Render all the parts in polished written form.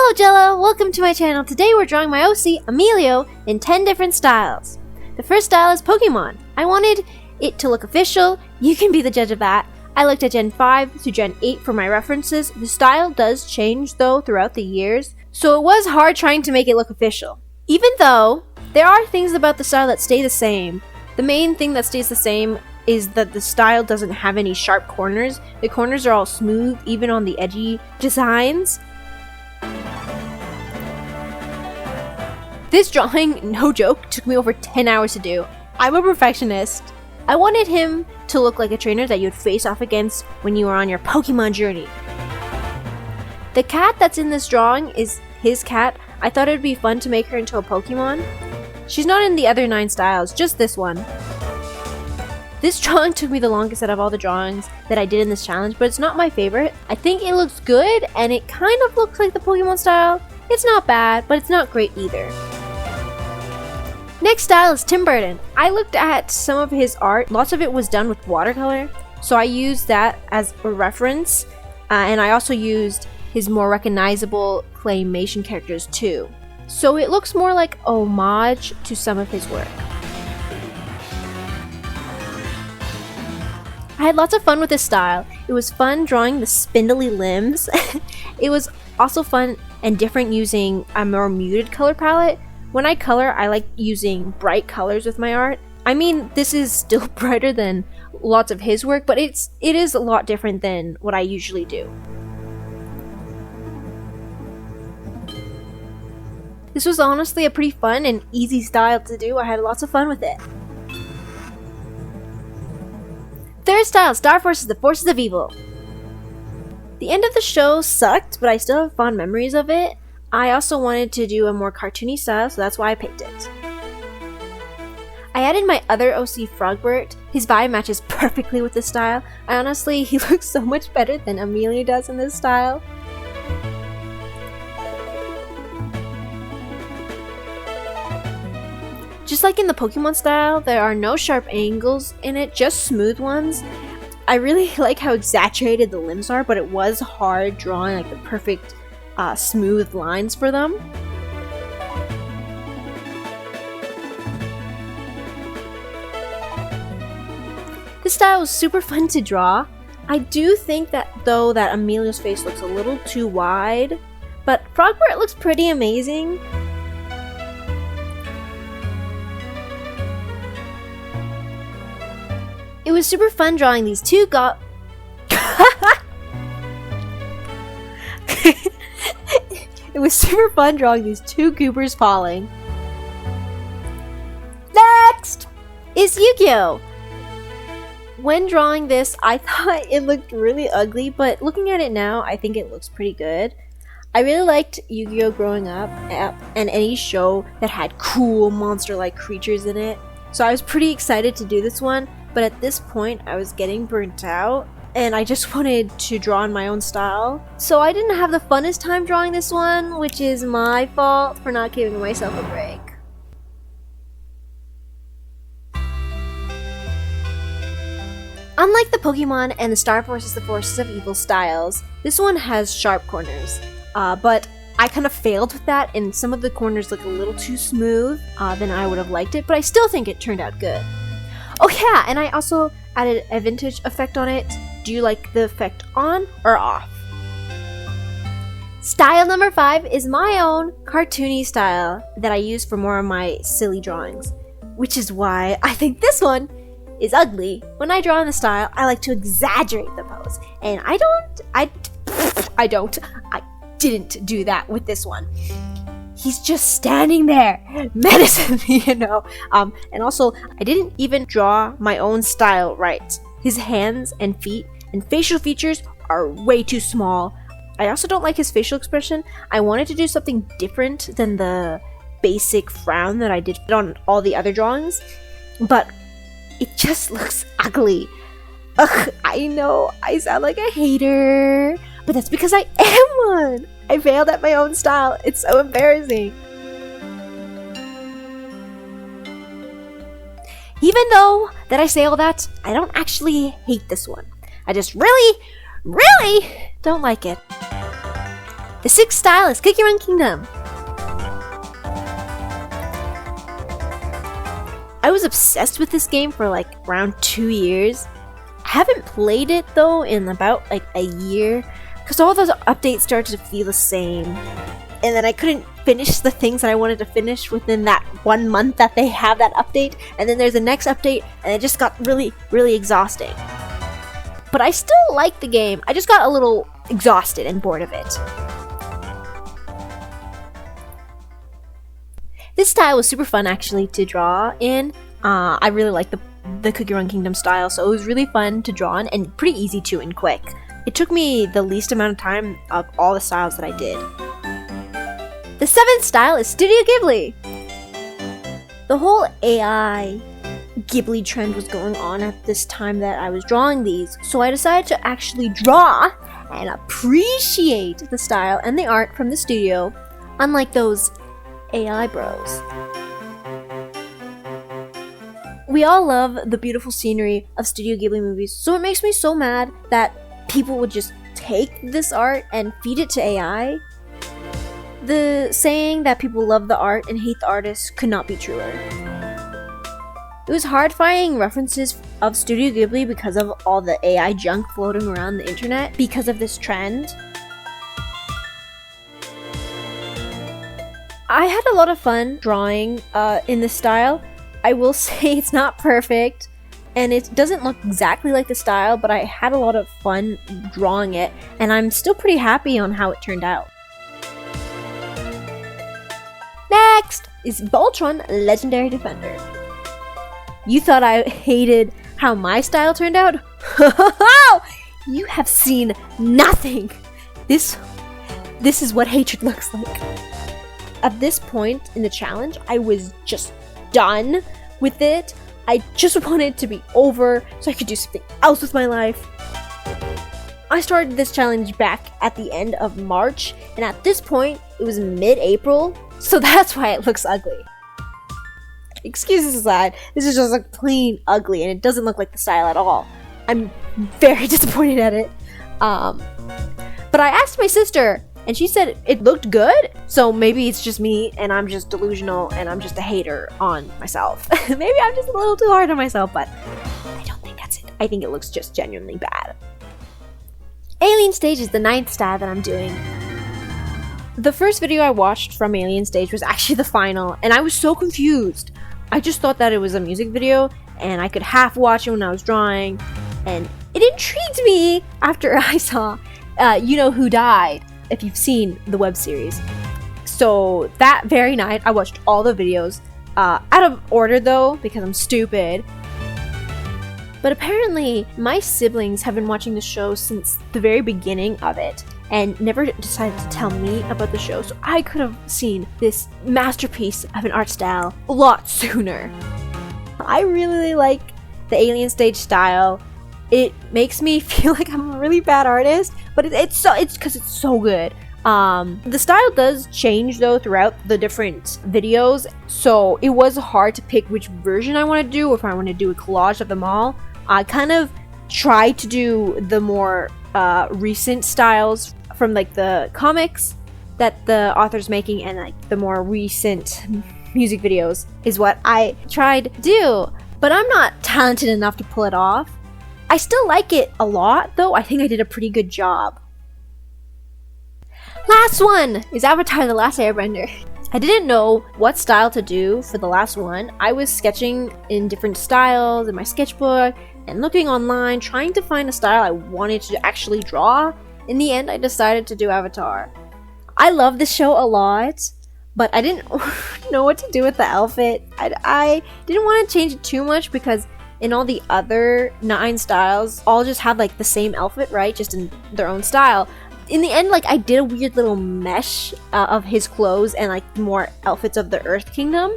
Hello Jello, welcome to my channel. Today we're drawing my OC, Emilio, in 10 different styles. The first style is Pokemon. I wanted it to look official. You can be the judge of that. I looked at Gen 5 to Gen 8 for my references. The style does change though throughout the years, so it was hard trying to make it look official. Even though there are things about the style that stay the same, the main thing that stays the same is that the style doesn't have any sharp corners. The corners are all smooth, even on the edgy designs. This drawing, no joke, took me over 10 hours to do. I'm a perfectionist. I wanted him to look like a trainer that you'd face off against when you were on your Pokemon journey. The cat that's in this drawing is his cat. I thought it would be fun to make her into a Pokemon. She's not in the other 9 styles, just this one. This drawing took me the longest out of all the drawings that I did in this challenge, but it's not my favorite. I think it looks good, and it kind of looks like the Pokemon style. It's not bad, but it's not great either. Next style is Tim Burton. I looked at some of his art. Lots of it was done with watercolor, so I used that as a reference, and I also used his more recognizable claymation characters too. So it looks more like a homage to some of his work. I had lots of fun with this style. It was fun drawing the spindly limbs. It was also fun and different using a more muted color palette. When I color, I like using bright colors with my art. I mean, this is still brighter than lots of his work, but it is a lot different than what I usually do. This was honestly a pretty fun and easy style to do. I had lots of fun with it. Third style, Star Forces, the Forces of Evil. The end of the show sucked, but I still have fond memories of it. I also wanted to do a more cartoony style, so that's why I picked it. I added my other OC, Frogbert. His vibe matches perfectly with this style. Honestly, he looks so much better than Amelia does in this style. Just like in the Pokemon style, there are no sharp angles in it, just smooth ones. I really like how exaggerated the limbs are, but it was hard drawing like the perfect smooth lines for them. This style was super fun to draw. I do think that though that Emilio's face looks a little too wide, but Frogbert looks pretty amazing. It was super fun drawing these two It was super fun drawing these two goobers falling. Next is Yu-Gi-Oh! When drawing this, I thought it looked really ugly, but looking at it now, I think it looks pretty good. I really liked Yu-Gi-Oh! Growing up, and any show that had cool monster-like creatures in it. So I was pretty excited to do this one, but at this point, I was getting burnt out, and I just wanted to draw in my own style. So I didn't have the funnest time drawing this one, which is my fault for not giving myself a break. Unlike the Pokemon and the Star Forces, the Forces of Evil styles, this one has sharp corners, but I kind of failed with that, and some of the corners look a little too smooth than I would have liked it, but I still think it turned out good. Oh yeah, and I also added a vintage effect on it. Do you like the effect on or off? Style number 5 is my own cartoony style that I use for more of my silly drawings, which is why I think this one is ugly. When I draw in the style, I like to exaggerate the pose, and I didn't do that with this one. He's just standing there, menacingly, you know. And also, I didn't even draw my own style right. His hands and feet and facial features are way too small. I also don't like his facial expression. I wanted to do something different than the basic frown that I did on all the other drawings, but it just looks ugly. Ugh, I know, I sound like a hater, but that's because I am one. I failed at my own style. It's so embarrassing. Even though that I say all that, I don't actually hate this one. I just really don't like it. The sixth style is Pokémon Kingdom. I was obsessed with this game for like around 2 years. I haven't played it though in about like a year because all those updates started to feel the same. And then I couldn't finish the things that I wanted to finish within that 1 month that they have that update. And then there's the next update and it just got really, really exhausting. But I still like the game. I just got a little exhausted and bored of it. This style was super fun actually to draw in. I really like the Cookie Run Kingdom style, so it was really fun to draw in and pretty easy to and quick. It took me the least amount of time of all the styles that I did. The seventh style is Studio Ghibli. The whole AI Ghibli trend was going on at this time that I was drawing these, so I decided to actually draw and appreciate the style and the art from the studio, unlike those AI bros. We all love the beautiful scenery of Studio Ghibli movies, so it makes me so mad that people would just take this art and feed it to AI. The saying that people love the art and hate the artist could not be truer. It was hard finding references of Studio Ghibli because of all the AI junk floating around the internet because of this trend. I had a lot of fun drawing in this style. I will say it's not perfect and it doesn't look exactly like the style, but I had a lot of fun drawing it and I'm still pretty happy on how it turned out. Next is Voltron Legendary Defender. You thought I hated how my style turned out? You have seen nothing! This is what hatred looks like. At this point in the challenge, I was just done with it. I just wanted it to be over so I could do something else with my life. I started this challenge back at the end of March, and at this point, it was mid-April, so that's why it looks ugly. Excuses aside, this is just like plain ugly, and it doesn't look like the style at all. I'm very disappointed at it. But I asked my sister, and she said it looked good, so maybe it's just me, and I'm just delusional, and I'm just a hater on myself. Maybe I'm just a little too hard on myself, but I don't think that's it. I think it looks just genuinely bad. Alien Stage is the 9th style that I'm doing. The first video I watched from Alien Stage was actually the final, and I was so confused. I just thought that it was a music video, and I could half watch it when I was drawing, and it intrigued me after I saw You Know Who Died, if you've seen the web series. So that very night, I watched all the videos, out of order though, because I'm stupid. But apparently, my siblings have been watching the show since the very beginning of it, and never decided to tell me about the show, so I could have seen this masterpiece of an art style a lot sooner. I really like the Alien Stage style. It makes me feel like I'm a really bad artist, but it's because it's so good. The style does change though throughout the different videos, so it was hard to pick which version I want to do, or if I want to do a collage of them all. I kind of tried to do the more recent styles from like the comics that the author's making, and like the more recent music videos is what I tried to do, but I'm not talented enough to pull it off. I still like it a lot though. I think I did a pretty good job. Last one is Avatar: The Last Airbender. I didn't know what style to do for the last one. I was sketching in different styles in my sketchbook and looking online, trying to find a style I wanted to actually draw. In the end, I decided to do Avatar. I love this show a lot, but I didn't know what to do with the outfit. I didn't want to change it too much because in all the other 9 styles, all just have like the same outfit, right? Just in their own style. In the end, like I did a weird little mesh of his clothes and like more outfits of the Earth Kingdom,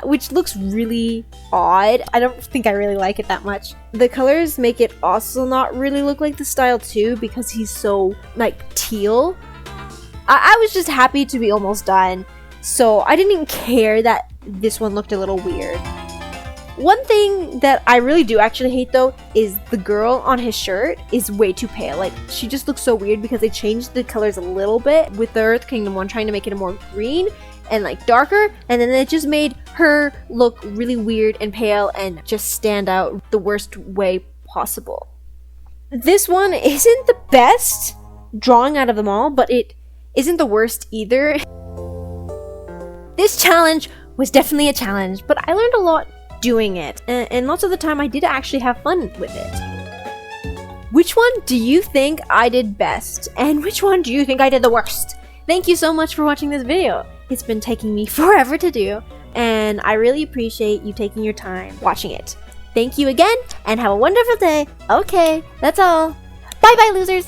which looks really odd. I don't think I really like it that much. The colors make it also not really look like the style too, because he's so like teal. I was just happy to be almost done, so I didn't care that this one looked a little weird. One thing that I really do actually hate though is the girl on his shirt is way too pale. Like, she just looks so weird because they changed the colors a little bit with the Earth Kingdom one, trying to make it more green and like darker, and then it just made her look really weird and pale and just stand out the worst way possible. This one isn't the best drawing out of them all, but it isn't the worst either. This challenge was definitely a challenge, but I learned a lot doing it, and lots of the time I did actually have fun with it. Which one do you think I did best, and which one do you think I did the worst? Thank you so much for watching this video. It's been taking me forever to do, and I really appreciate you taking your time watching it. Thank you again, and have a wonderful day. Okay, that's all. Bye bye, losers!